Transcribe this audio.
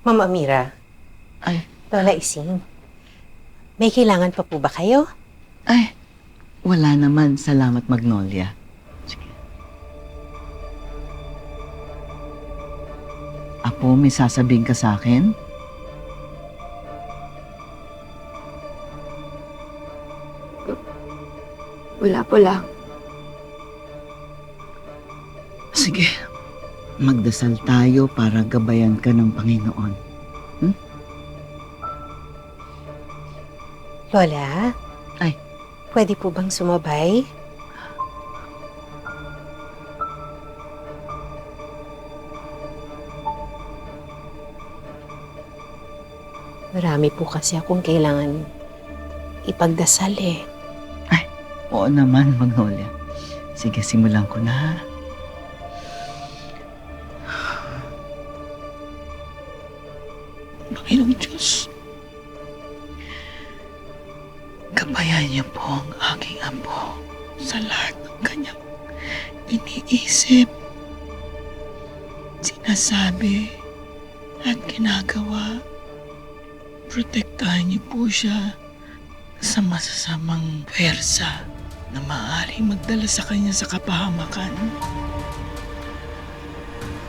Ma'am Amira, Ay, Lola Ising, may kailangan pa po ba kayo? ay, wala naman. Salamat, Magnolia. Sige. Apo, may sasabihin ka sa akin? Wala po lang. Sige. Magdasal tayo para gabayan ka ng Panginoon. Lola? Ay. Pwede po bang sumabay? Marami po kasi akong kailangan ipagdasal eh. Oo naman, Magnolia. Sige, simulan ko na. Panginoong Diyos, gabayan niyo po ang aking apo sa lahat ng kanyang iniisip, sinasabi at ginagawa. Protektahan niyo po siya sa masasamang pwersa na maaaring magdala sa kanya sa kapahamakan.